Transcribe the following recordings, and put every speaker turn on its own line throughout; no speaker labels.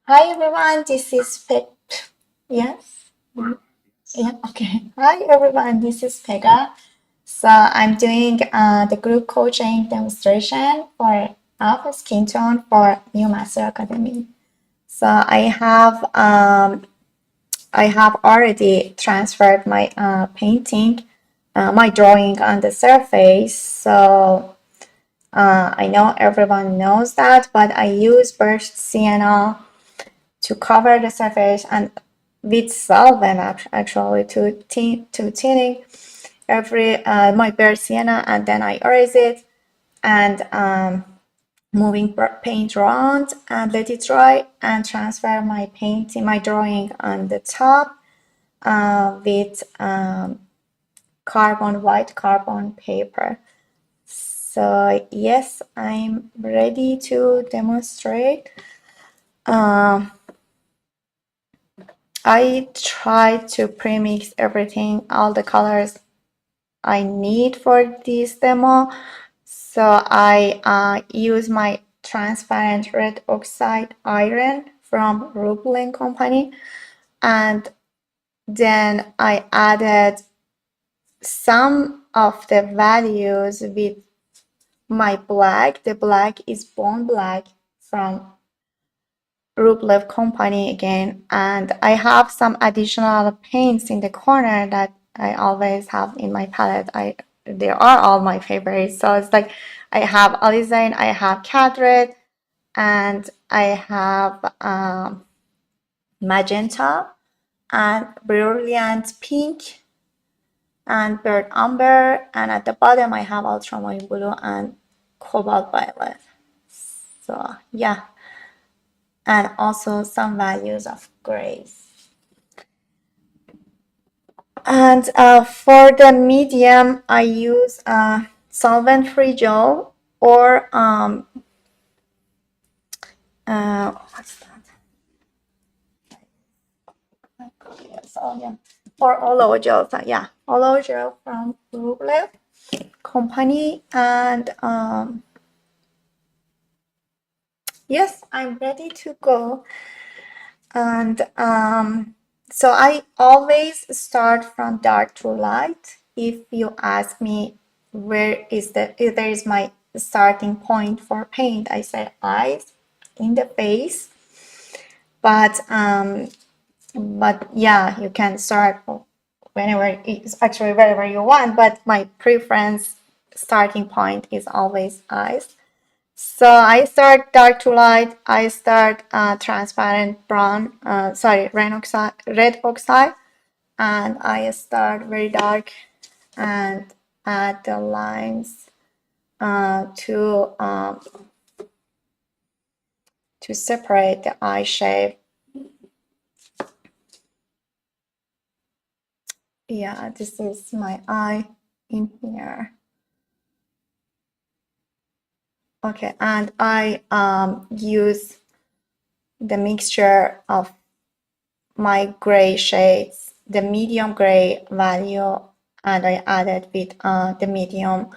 Hi everyone, this is Yes? Yeah, okay. Hi everyone, this is Pegah. So I'm doing the group coaching demonstration for Alpha Skin Tone for New Master Academy. So I have already transferred my painting, my drawing on the surface. So I know everyone knows that, but I use burst sienna to cover the surface and with solvent actually to tinting every my bare sienna, and then I erase it and moving paint around and let it dry and transfer my painting, my drawing on the top with white carbon paper. So yes, I'm ready to demonstrate. I try to premix everything, all the colors I need for this demo. So I use my transparent red oxide iron from Rubelin company, and then I added some of the values with my black. The black is bone black from Rublev company again, and I have some additional paints in the corner that I always have in my palette. They are all my favorites. So it's like I have Alizane, I have Cat Red, and I have magenta and brilliant pink and burnt umber, and at the bottom I have ultramarine blue and cobalt violet. So yeah, and also some values of grays. And for the medium, I use solvent-free gel or what's that? So yeah, or aloe gel. So yeah, aloe gel from Rublev company. And yes, I'm ready to go. And so I always start from dark to light. If you ask me if there is my starting point for paint, I say eyes in the face. But yeah, you can start whenever, it's actually wherever you want, but my preference starting point is always eyes. So I start dark to light. I start transparent brown, red oxide, and I start very dark and add the lines to separate the eye shape. Yeah, this is my eye in here. Okay, and I use the mixture of my gray shades, the medium gray value, and I added with the medium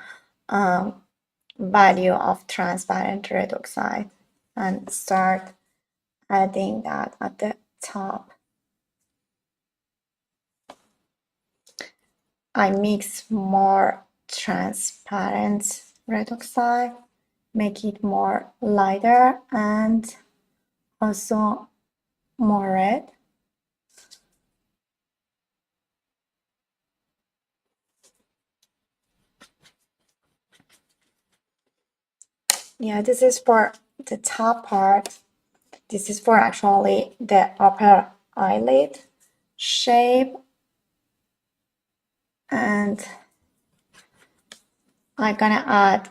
value of transparent red oxide, and start adding that at the top. I mix more transparent red oxide, make it more lighter and also more red. Yeah, this is for the top part. This is for actually the upper eyelid shape. And I'm gonna add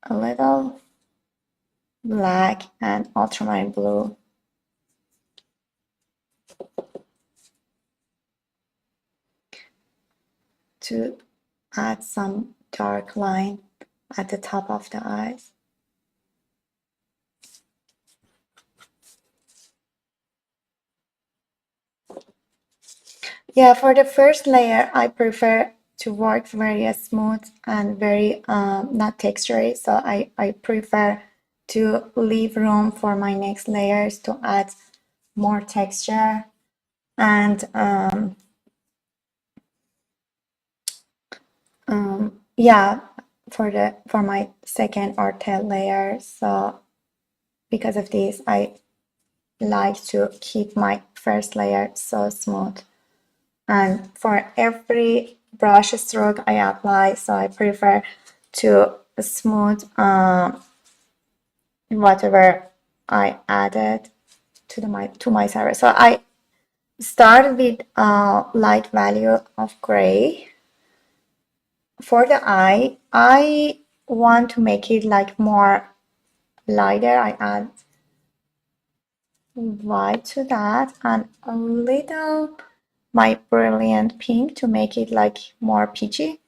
a little black and ultramarine blue. To add some dark line at the top of the eyes. Yeah, for the first layer, I prefer to work very smooth and very not textury. So I prefer to leave room for my next layers to add more texture. And yeah, for my second or third layer. So because of this, I like to keep my first layer so smooth. And for every brush stroke I apply, so I prefer to smooth whatever I added to my surface. So I start with light value of gray. For the eye, I want to make it like more lighter. I add white to that and a little my brilliant pink to make it like more peachy,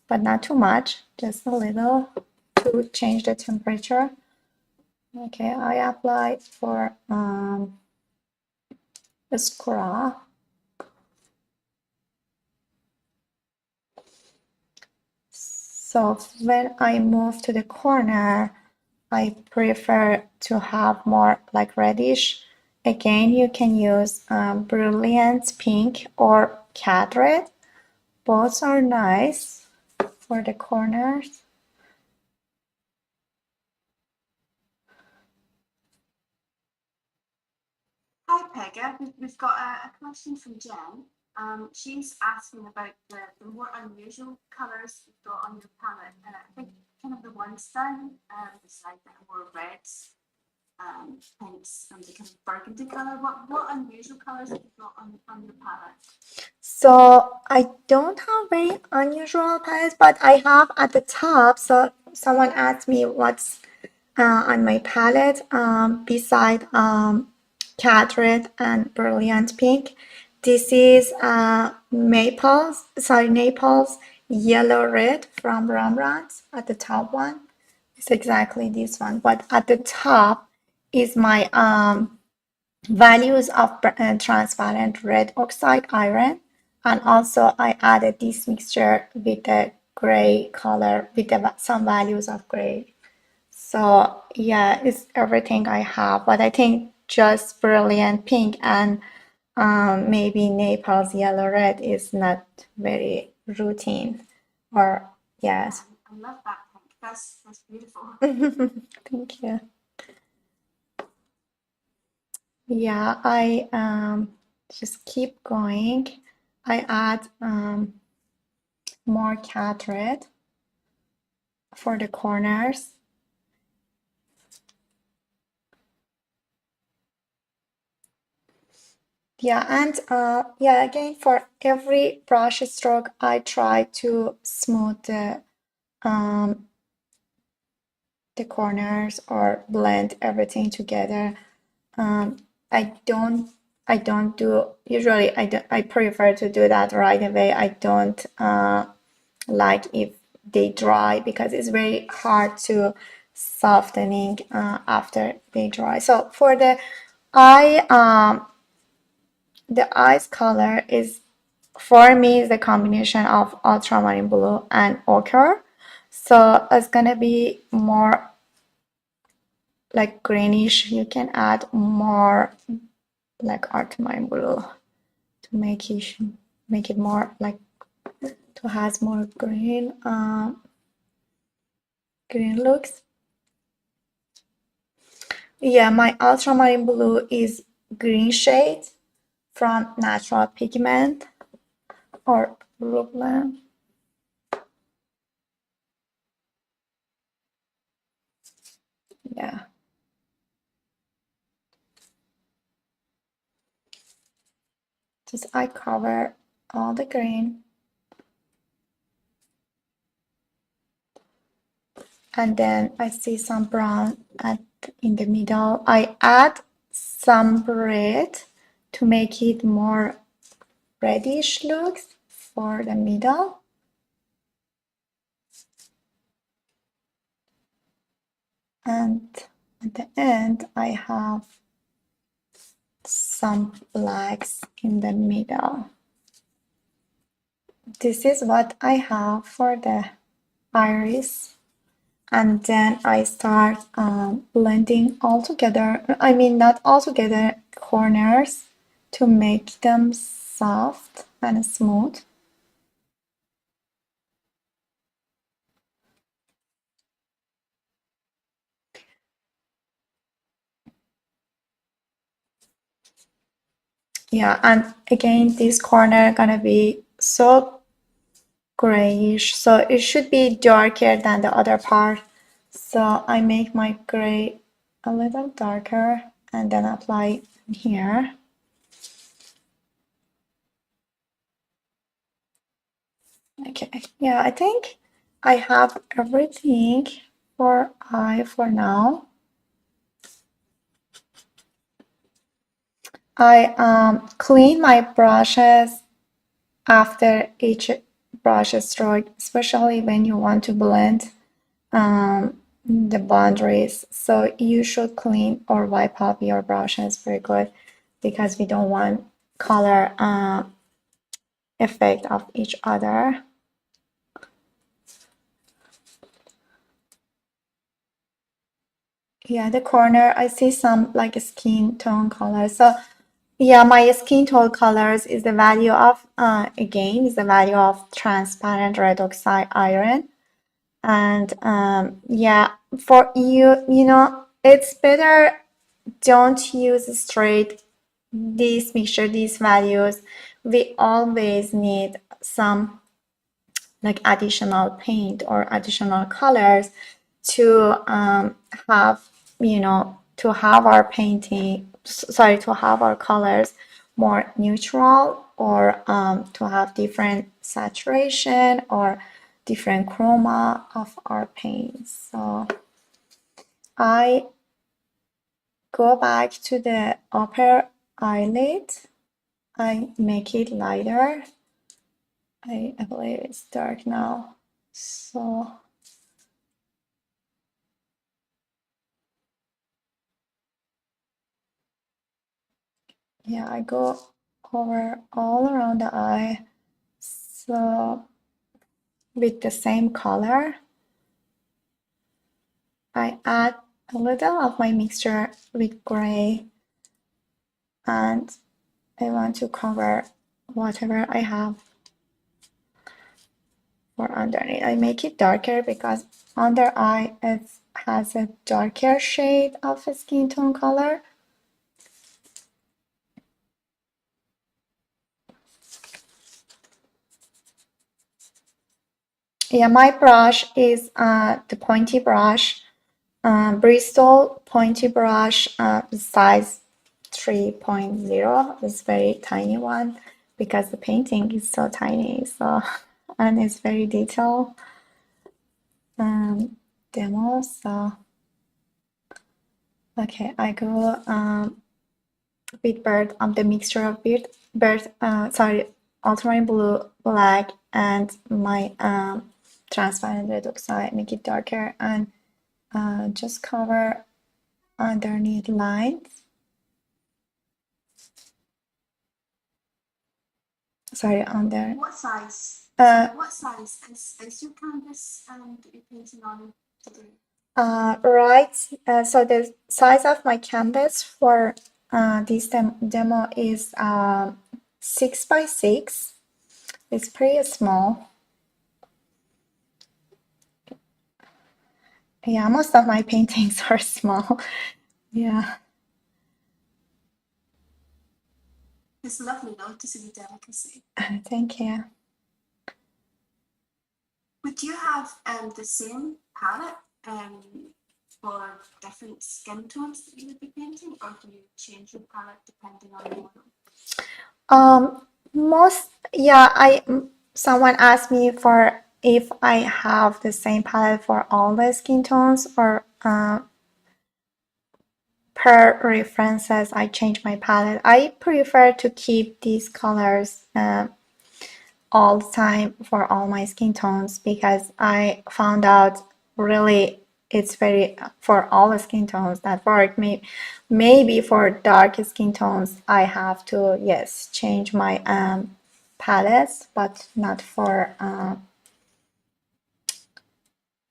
but not too much, just a little to change the temperature. Okay, I applied for a scrub. So when I move to the corner, I prefer to have more like reddish. Again, you can use brilliant pink or cat red. Both are nice for the corners.
Hi Pegah, we've got a question from Jen. She's asking about the more unusual colours you've got on your palette. I think kind of the ones down beside the more reds, pinks, and the kind of burgundy colour. What unusual colours have you got on your palette?
So I don't have very unusual palettes, but I have at the top. So someone asked me what's on my palette beside cat red and brilliant pink. This is Naples yellow red from Rembrandt at the top one. It's exactly this one, but at the top is my values of transparent red oxide iron, and also I added this mixture with the gray color with some values of gray. So yeah, it's everything I have, but I think just brilliant pink and maybe Naples yellow red is not very routine, or yes.
I love that pink. That's beautiful.
Thank you. Yeah, I just keep going. I add more cat red for the corners. Yeah, and yeah, again, for every brush stroke, I try to smooth the corners or blend everything together. I don't do, usually I prefer to do that right away. I don't like if they dry because it's very hard to softening after they dry. So for the eye, the eyes color is, for me, is the combination of ultramarine blue and ochre. So it's gonna be more like greenish. You can add more like ultramarine blue to make it more like to has more green looks. Yeah, my ultramarine blue is green shade from Natural Pigment or Brooklyn. Yeah. Just I cover all the green. And then I see some brown in the middle. I add some red to make it more reddish looks for the middle. And at the end, I have some blacks in the middle. This is what I have for the iris. and then I start blending all together. I mean, not all together, corners to make them soft and smooth. Yeah, and again, this corner gonna be so grayish, so it should be darker than the other part. So I make my gray a little darker and then apply here. Okay, yeah, I think I have everything for eye for now. I clean my brushes after each brush stroke, especially when you want to blend the boundaries. So you should clean or wipe off your brushes very good because we don't want color effect of each other. Yeah, the corner, I see some like skin tone color. So yeah, my skin tone colors is the value of, again, is the value of transparent red oxide iron. And yeah, for you, you know, it's better don't use straight this mixture, these values. We always need some like additional paint or additional colors to have, you know, to have our painting, sorry, to have our colors more neutral, or to have different saturation or different chroma of our paints. So I go back to the upper eyelid. I make it lighter. I believe it's dark now. So yeah, I go over all around the eye. So with the same color, I add a little of my mixture with gray, and I want to cover whatever I have for underneath. I make it darker because under eye it has a darker shade of skin tone color. Yeah, my brush is the pointy brush, Bristol pointy brush, size 3.0. It's very tiny one because the painting is so tiny. So, and it's very detailed demo. So, okay, I go with bird the mixture of ultramarine blue, black, and my transparent red oxide, make it darker, and just cover underneath lines. Sorry, under.
What size? What size is your canvas that you're painting on today?
Right. So the size of my canvas for this demo is 6x6. It's pretty small. Yeah, most of my paintings are small. Yeah.
It's lovely though to see the delicacy.
Thank you.
Would you have the same palette for different skin tones that you would be painting, or do you change your palette depending on the model?
Someone asked me for if I have the same palette for all the skin tones, or per references I change my palette. I prefer to keep these colors all the time for all my skin tones, because I found out really it's very for all the skin tones that work. Maybe for dark skin tones I have to, yes, change my palettes, but not for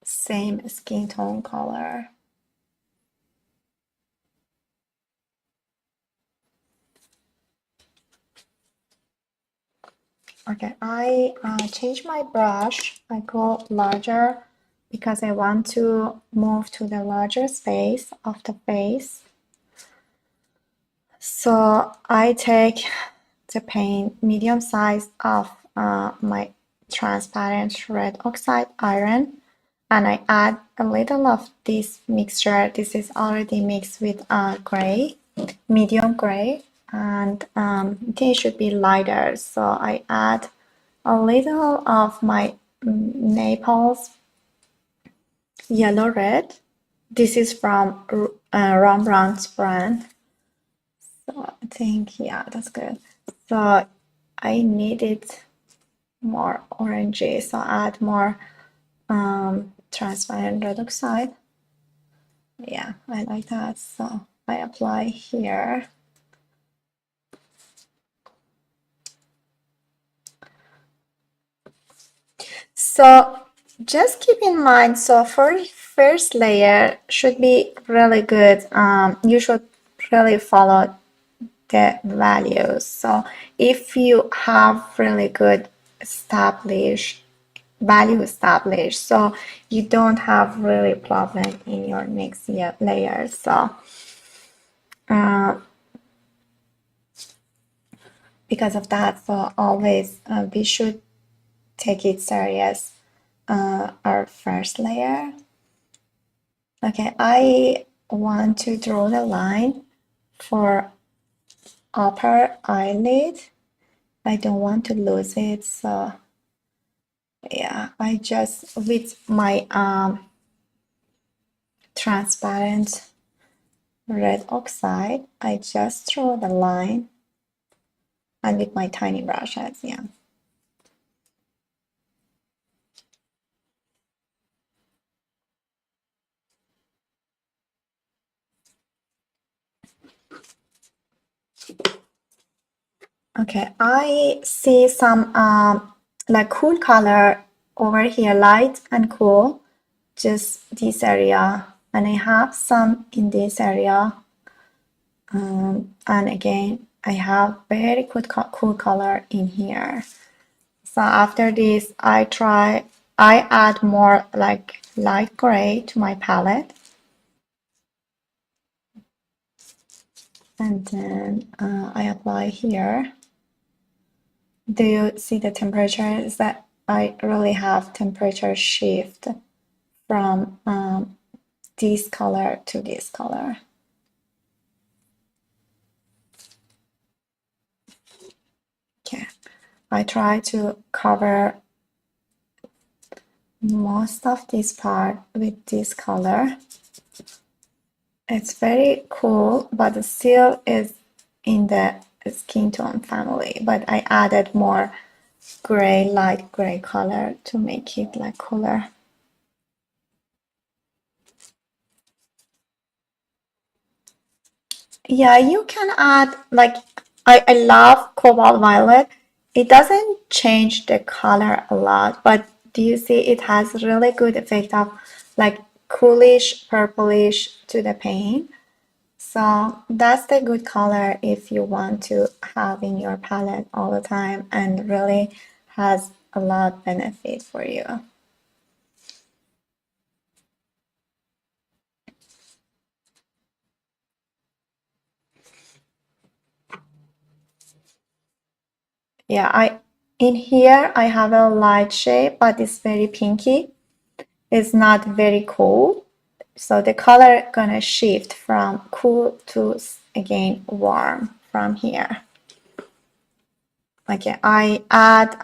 same skin tone color. Okay, I change my brush. I go larger because I want to move to the larger space of the face. So I take the paint medium size of my transparent red oxide iron, and I add a little of this mixture. This is already mixed with gray, medium gray, and it should be lighter. So I add a little of my Naples yellow red. This is from Rembrandt's brand. So I think, yeah, that's good. So I need it more orangey, so add more transparent red oxide. Yeah, I like that. So I apply here. So just keep in mind, so for first layer should be really good. You should really follow the values. So if you have really good value established, so you don't have really problem in your next layer. So because of that, so always we should take it serious. Our first layer. Okay, I want to draw the line for upper eyelid. I don't want to lose it, so yeah, I just with my transparent red oxide, I just draw the line, and with my tiny brushes, yeah. Okay, I see some like cool color over here, light and cool, just this area, and I have some in this area, and again I have very cool color in here. So after this, I add more like light gray to my palette, and then I apply here. Do you see the temperature? Is that I really have temperature shift from this color to this color. Okay, I try to cover most of this part with this color. It's very cool, but still is in the skin tone family, but I added more gray, light gray color to make it like cooler. Yeah, you can add like I love cobalt violet. It doesn't change the color a lot, but do you see it has really good effect of like coolish purplish to the paint. So that's the good color if you want to have in your palette all the time, and really has a lot benefit for you. Yeah, in here I have a light shade, but it's very pinky. It's not very cool. So the color gonna shift from cool to again warm from here. Okay, I add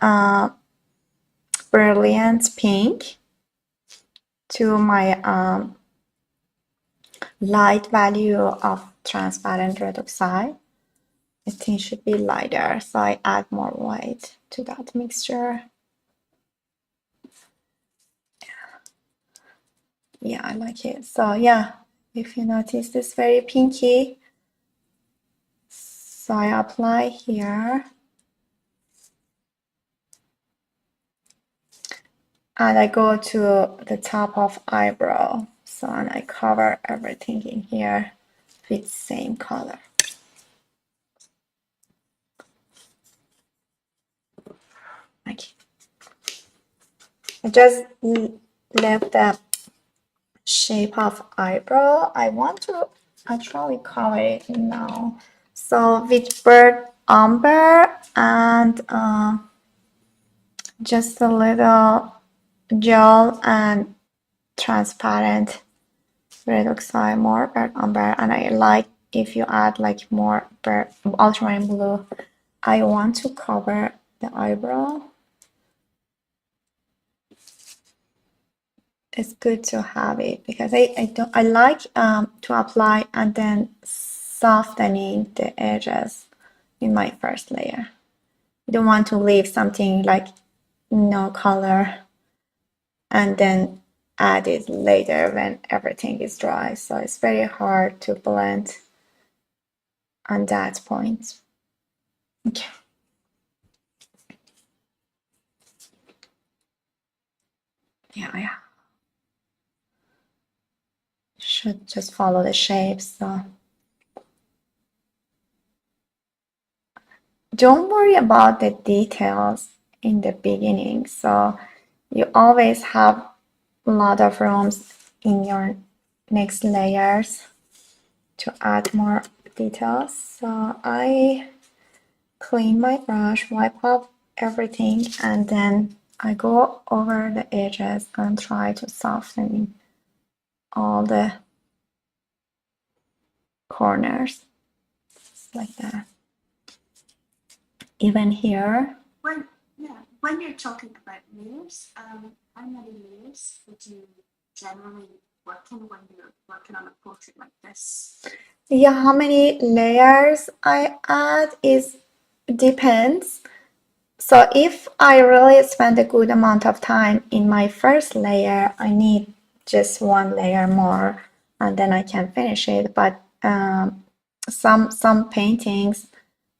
brilliant pink to my light value of transparent red oxide. I think it should be lighter, so I add more white to that mixture. Yeah, I like it. So yeah, if you notice, this very pinky. So I apply here. and I go to the top of eyebrow. So, and I cover everything in here with same color. Okay. I just left the shape of eyebrow. I want to actually cover it now. So with bird umber and just a little gel and transparent red oxide, more bird umber, and I like if you add like more bird ultramarine blue. I want to cover the eyebrow. It's good to have it because I like to apply and then softening the edges in my first layer. I don't want to leave something like no color and then add it later when everything is dry. So it's very hard to blend on that point. Okay. Yeah, I should just follow the shapes. So don't worry about the details in the beginning. So you always have a lot of rooms in your next layers to add more details. So I clean my brush, wipe off everything, and then I go over the edges and try to soften all the corners like that. Even here.
When you're talking about layers, how many layers would you generally work in when you're working on a portrait like this?
Yeah, how many layers I add is depends. So if I really spend a good amount of time in my first layer, I need just one layer more and then I can finish it. But some paintings,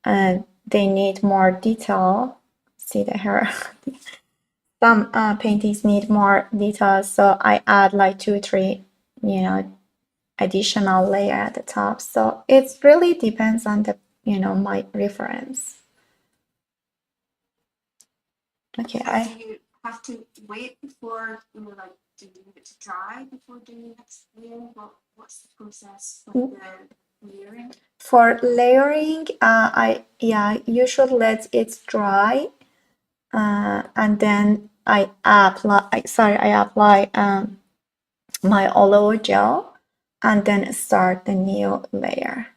they need more detail. See the hair. Some paintings need more details, so I add like 2-3, additional layer at the top. So it really depends on the, my reference. Okay,
do you have to wait before do you leave it to dry before doing the next layer? What's the process with the layering?
For layering, you should let it dry, and then I apply my olive gel, and then start the new layer.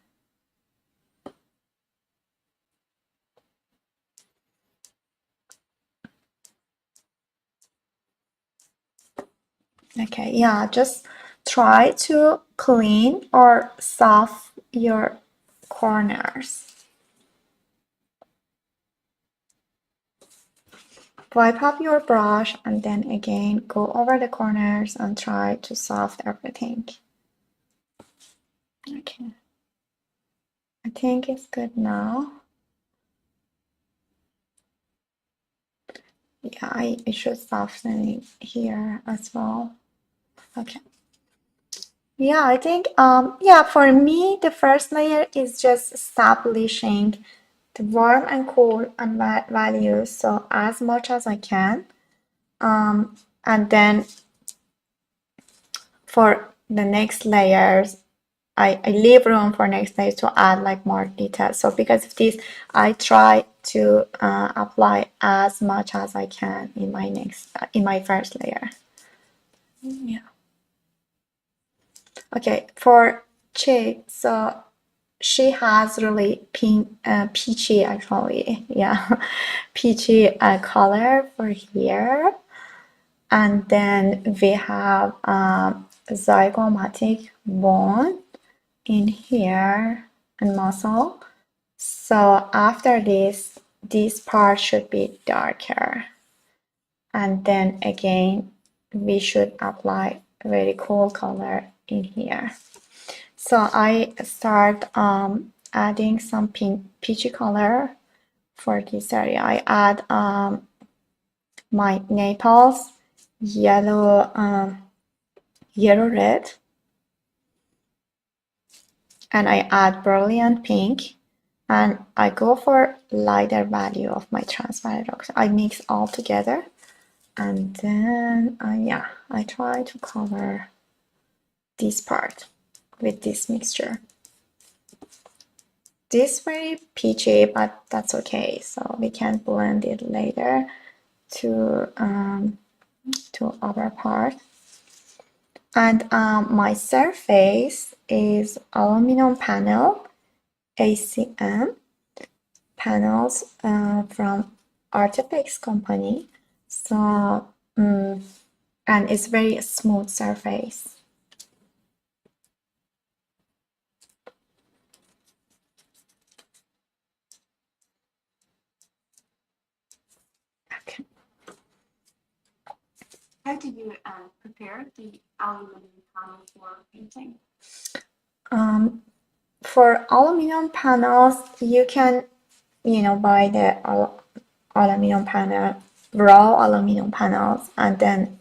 Okay, yeah, just try to clean or soft your corners. Wipe up your brush and then again go over the corners and try to soft everything. Okay, I think it's good now. Yeah, I should soften it here as well. Okay. Yeah, I think for me the first layer is just establishing the warm and cool and values, so as much as I can, and then for the next layers I leave room for next layers to add like more details. So because of this, I try to apply as much as I can in my first layer. Yeah. Okay, for Chick, so she has really peachy actually, yeah, peachy color for here, and then we have zygomatic bone in here and muscle. So after this part should be darker, and then again we should apply very cool color in here. So I start adding some peachy color for this area. I add my naples yellow, yellow red, and I add brilliant pink, and I go for lighter value of my transparent oxide. I mix all together, and then I try to cover this part with this mixture. This very peachy, but that's okay. So we can blend it later to other part. And my surface is aluminum panel, ACM panels from Artifacts company. So and it's very smooth surface. Okay.
How do you prepare the aluminum panel for painting?
For aluminum panels, you can, buy the aluminum panel, raw aluminum panels, and then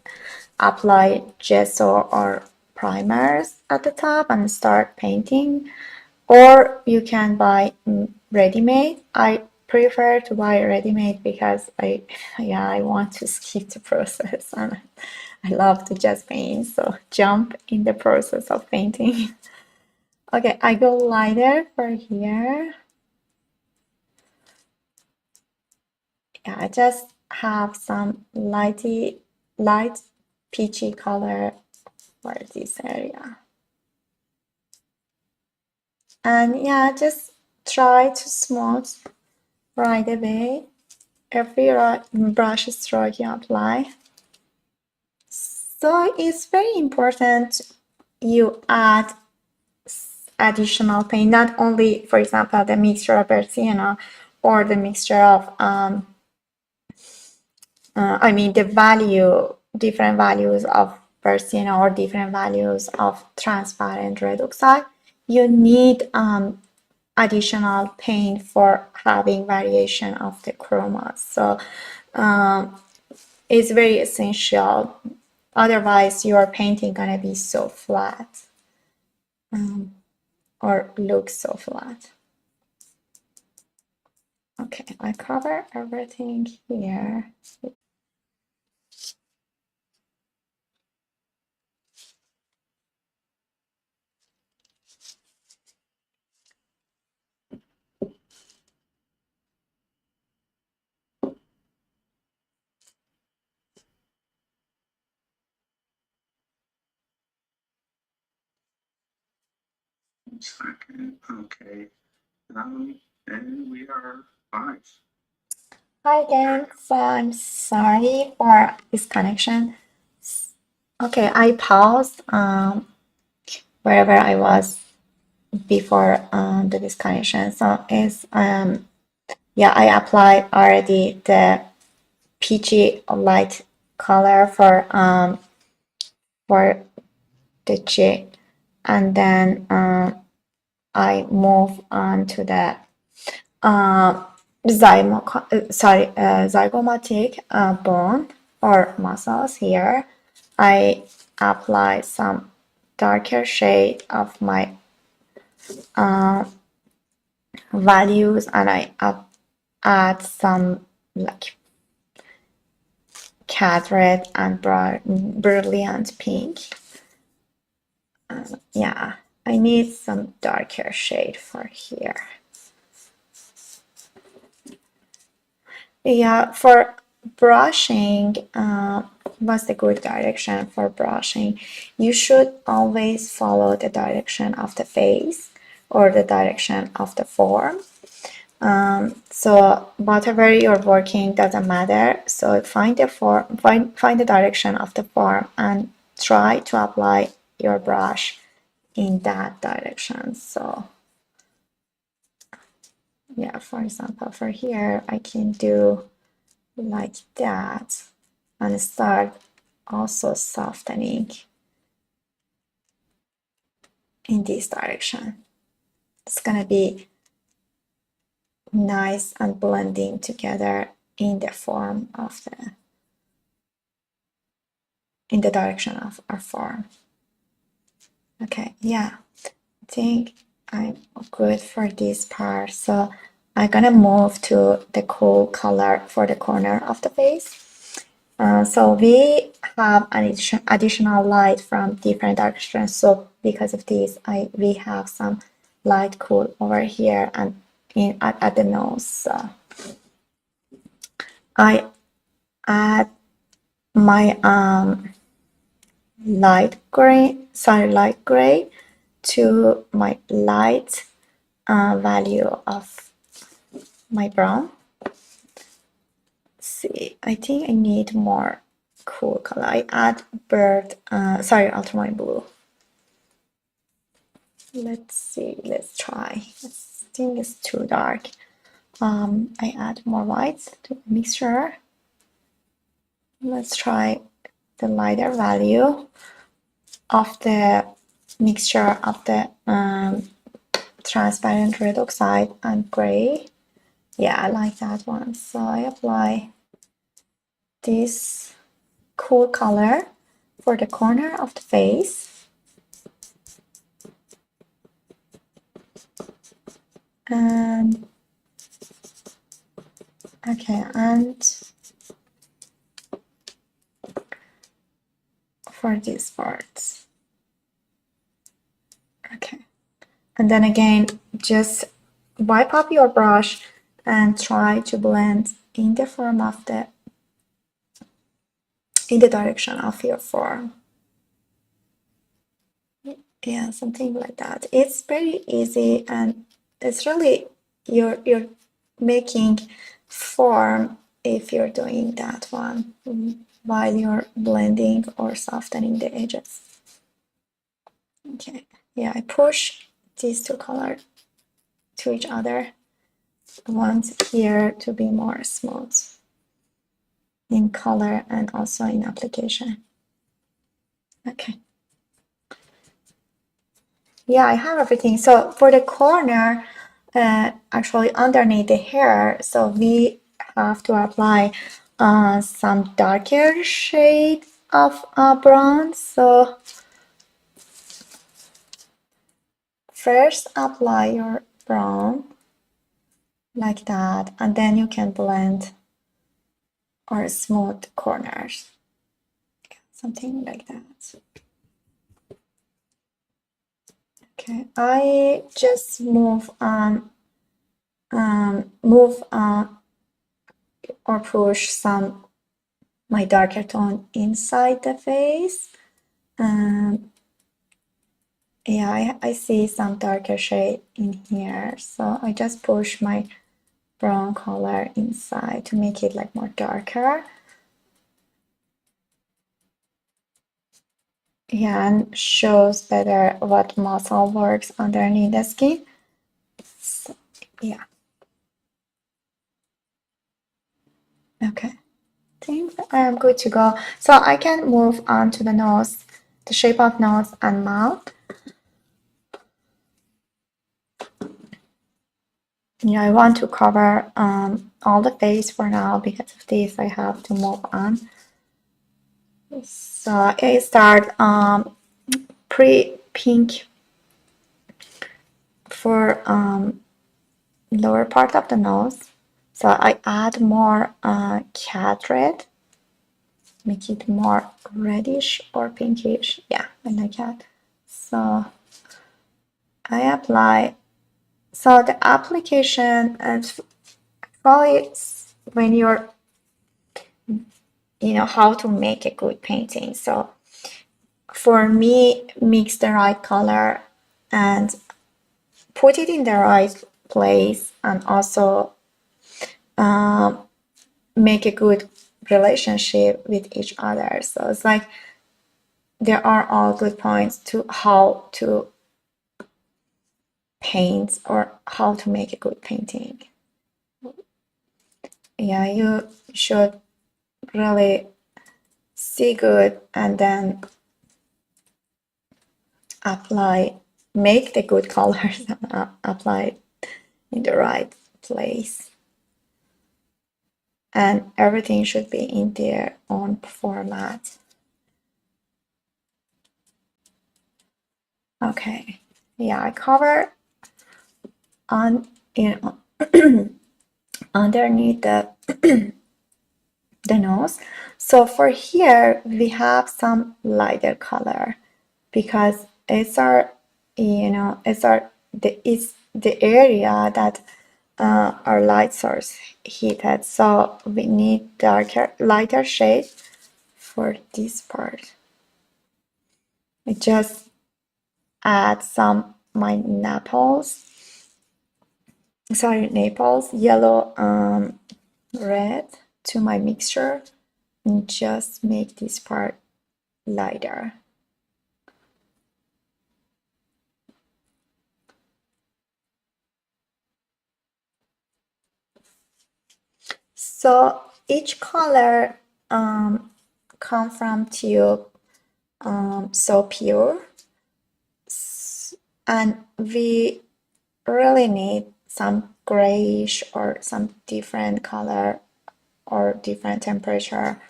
apply gesso or primers at the top and start painting. Or you can buy ready-made. I prefer to buy ready-made because I want to skip the process and I love to just paint, so jump in the process of painting. Okay, I go lighter for here. Yeah, I just have some light peachy color for this area. And yeah, just try to smooth right away every brush stroke you apply. So it's very important you add additional paint, not only, for example, the mixture of Bersiana or the mixture of, different values of Bersiana or different values of transparent red oxide. You need additional paint for having variation of the chromas. So it's very essential. Otherwise, your painting gonna be so flat or look so flat. Okay, I cover everything here.
Okay. And we are live.
Hi again. So I'm sorry for this connection. Okay, I paused wherever I was before the disconnection. So it's I applied already the peachy light color for the cheek, and then I move on to the zygomatic bone or muscles here. I apply some darker shade of my values, and I add some like cat red and brilliant pink. Yeah, I need some darker shade for here. Yeah, for brushing, what's the good direction for brushing? You should always follow the direction of the face or the direction of the form. So whatever you're working doesn't matter. So find the form, find the direction of the form, and try to apply your brush in that direction. So yeah, for example, for here, I can do like that and start also softening in this direction. It's gonna be nice and blending together in the form of the in the direction of our form. Okay, yeah, I think I'm good for this part. So I'm gonna move to the cool color for the corner of the face. So we have an additional light from different directions. So because of this, we have some light cool over here and at the nose. So I add my light gray to my light value of my brown. See, I think I need more cool color. I add ultramarine blue. Let's see, let's try. I think it's too dark. I add more whites to the mixture. Let's try the lighter value of the mixture of the transparent red oxide and gray. Yeah, I like that one. So I apply this cool color for the corner of the face. And okay, and for these parts. Okay, and then again, just wipe up your brush and try to blend in the form of in the direction of your form. Yeah, something like that. It's very easy, and it's really you're making form if you're doing that one while you're blending or softening the edges. Okay, yeah, I push these two colors to each other. I want here to be more smooth in color and also in application. Okay. Yeah, I have everything. So for the corner, actually underneath the hair, so we have to apply some darker shade of brown. So first apply your brown like that, and then you can blend or smooth corners, something like that. Okay, I just move or push some my darker tone inside the face. Yeah, I see some darker shade in here, so I just push my brown color inside to make it like more darker. Yeah, and shows better what muscle works underneath the skin. So, yeah. Okay, I think I am good to go. So I can move on to the nose, the shape of nose and mouth. Yeah, I want to cover all the face for now. Because of this, I have to move on. So I start pre-pink for lower part of the nose. So I add more cat red, make it more reddish or pinkish. Yeah, I like that. So I apply. So the application is probably when you're, how to make a good painting. So for me, mix the right color and put it in the right place, and also make a good relationship with each other. So it's like there are all good points to how to paint or how to make a good painting. Yeah, you should really see good and then make the good colors and apply in the right place. And everything should be in their own format. Okay, yeah, I cover on, you know, underneath the nose. So for here, we have some lighter color because it's our, it's the area that our light source heated. So we need lighter shade for this part. I just add some my naples yellow, red to my mixture and just make this part lighter. So each color come from tube, so pure, and we really need some grayish or some different color or different temperature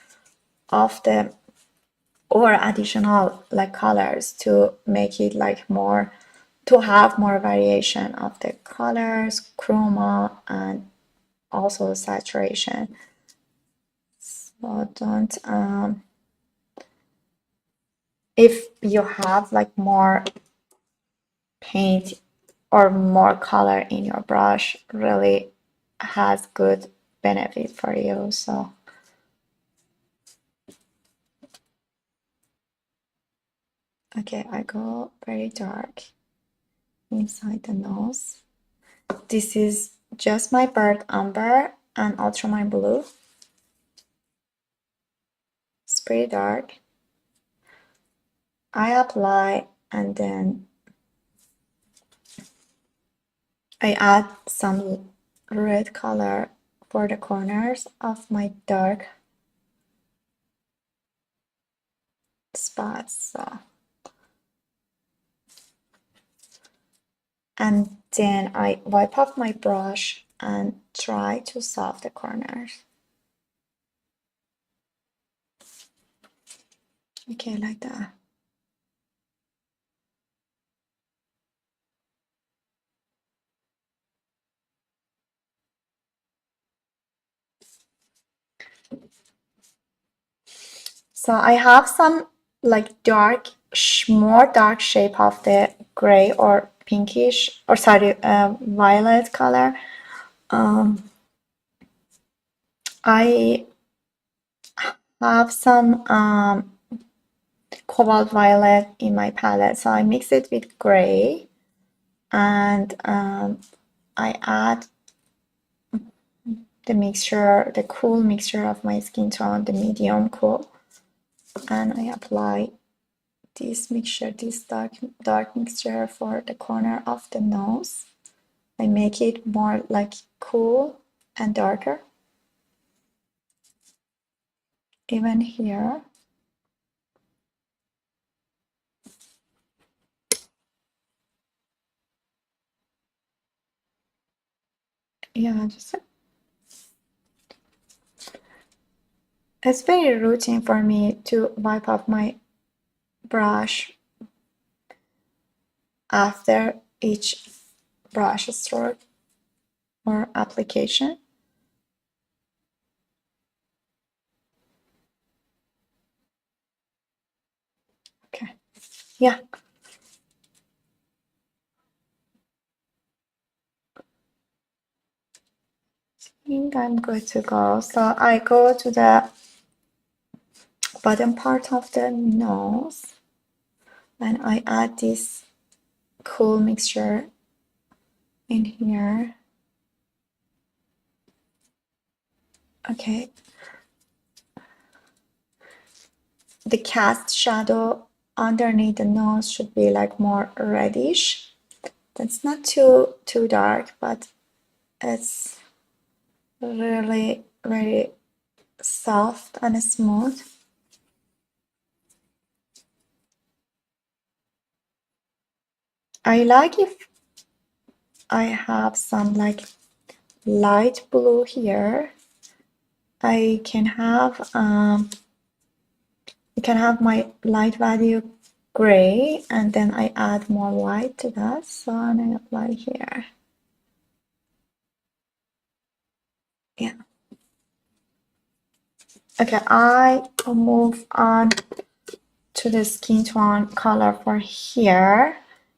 of the or additional like colors to make it like more, to have more variation of the colors, chroma, and also saturation. So don't if you have like more paint or more color in your brush, really has good benefit for you. So okay, I go very dark inside the nose. This is just my burnt umber and ultramarine blue. It's pretty dark. I apply and then I add some red color for the corners of my dark spots. So. And then I wipe off my brush and try to solve the corners. Okay, like that. So I have some like dark, more dark shape of the gray or pinkish, or sorry, violet color. I have some cobalt violet in my palette, so I mix it with gray, and I add the mixture, the cool mixture of my skin tone, the medium cool, and I apply this mixture, this dark mixture for the corner of the nose. I make it more like cool and darker. Even here. Yeah, just it's very routine for me to wipe off my brush after each brush stroke or application. Okay, yeah. I think I'm good to go. So I go to the bottom part of the nose and I add this cool mixture in here. Okay. The cast shadow underneath the nose should be like more reddish. That's not too dark, but it's really very soft and smooth. I like if I have some like light blue here. I can have my light value gray, and then I add more white to that. So I'm gonna apply here. Yeah. Okay, I will move on to the skin tone color for here.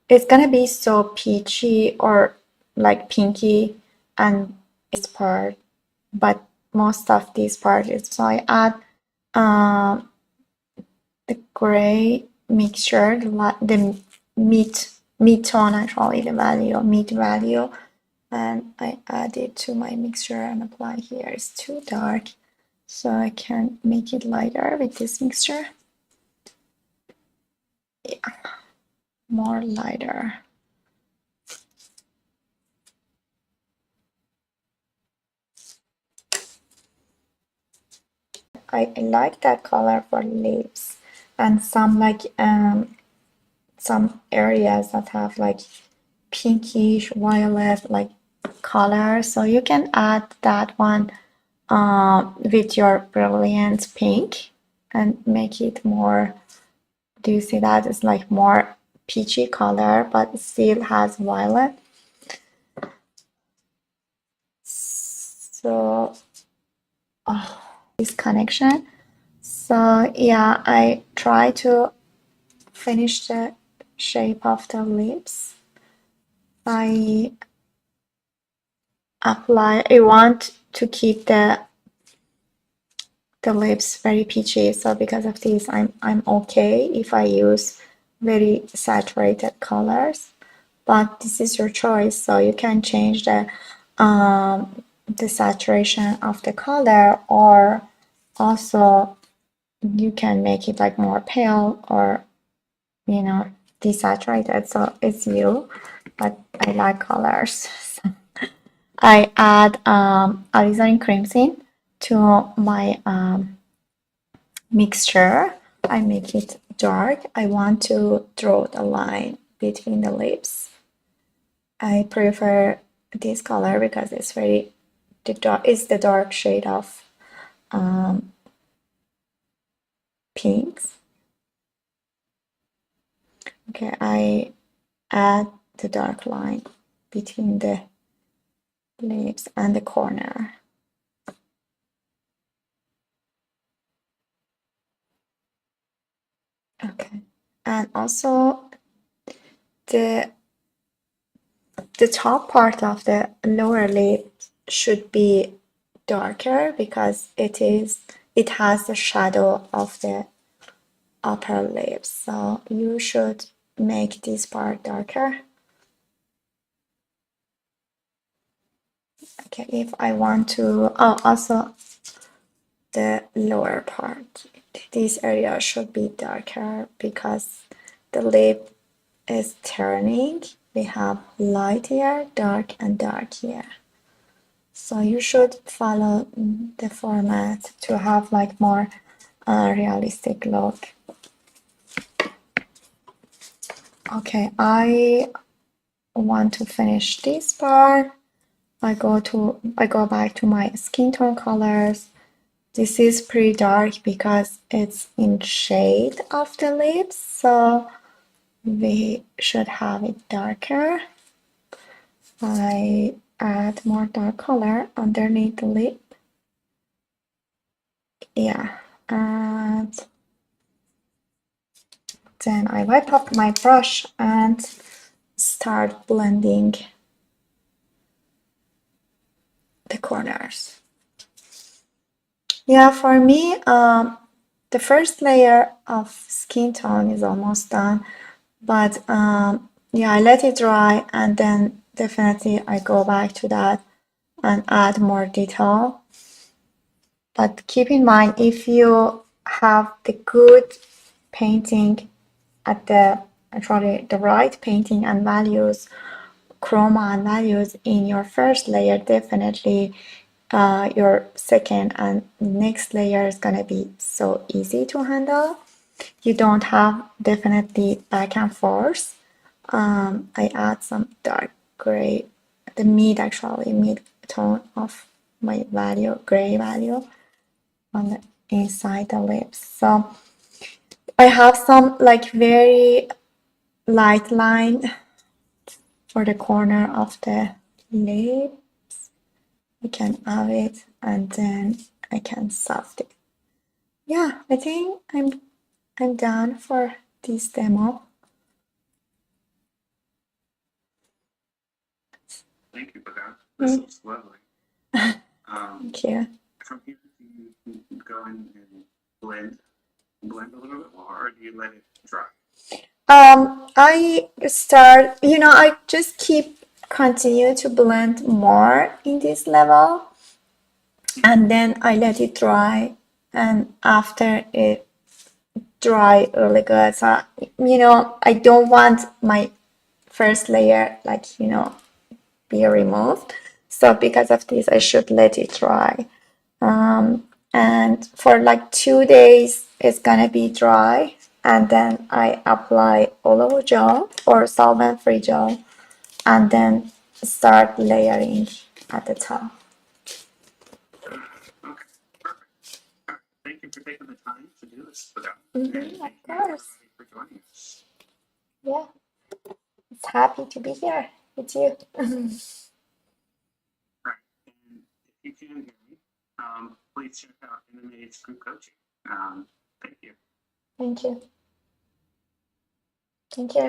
It's gonna be so peachy or like pinky and this part, but most of this part is, so I add the gray mixture, the mid tone, actually the value, mid value, and I add it to my mixture and apply here. It's too dark, so I can make it lighter with this mixture. Yeah, more lighter. I like that color for lips and some like some areas that have like pinkish violet like color, so you can add that one with your brilliant pink and make it more, do you see that? It's like more peachy color but it still has violet. So this connection. So yeah, I try to finish the shape of the lips. I want to keep the lips very peachy, so because of this I'm okay if I use very saturated colors, but this is your choice, so you can change the saturation of the color, or also you can make it like more pale or desaturated, so it's you, but I like colors. So I add alizarin crimson to my mixture. I make it dark. I want to draw the line between the lips. I prefer this color because it's the dark shade of pinks. Okay, I add the dark line between the lips and the corner. Okay, and also the top part of the lower lip should be darker because it has the shadow of the upper lip, so you should make this part darker. Okay, if I want to, also the lower part, this area should be darker because the lip is turning. We have light here, dark, and dark here. So you should follow the format to have like more realistic look. Okay, I want to finish this part. I go back to my skin tone colors. This is pretty dark because it's in shade of the lips, so we should have it darker. I add more dark color underneath the lip. Yeah, and then I wipe up my brush and start blending the corners. Yeah, for me, the first layer of skin tone is almost done, but yeah, I let it dry and then definitely I go back to that and add more detail. But keep in mind, if you have the good painting at the right painting and values, chroma and values in your first layer, definitely your second and next layer is gonna be so easy to handle. You don't have definitely back and forth. I add some dark gray, the mid tone of my gray value on the inside the lips. So I have some like very light line for the corner of the lip. I can have it and then I can soft it. Yeah, I think I'm done for this demo.
Thank you for that. This looks lovely.
Thank you.
From here, do you go in and blend a little bit more, or do you let it dry?
I start, I just continue to blend more in this level, and then I let it dry, and after it dry really good, so I don't want my first layer be removed, so because of this I should let it dry, and for like 2 days it's gonna be dry, and then I apply olive gel or solvent free gel, and then start layering at the top.
Okay, perfect. Thank you for taking the time to do this, Pegah.
Of
Thank you
course.
everybody for joining us.
Yeah, it's happy to be here with you.
Right, and if you can hear me, please check out NMA's group coaching. Thank you.
Thank you. Thank you.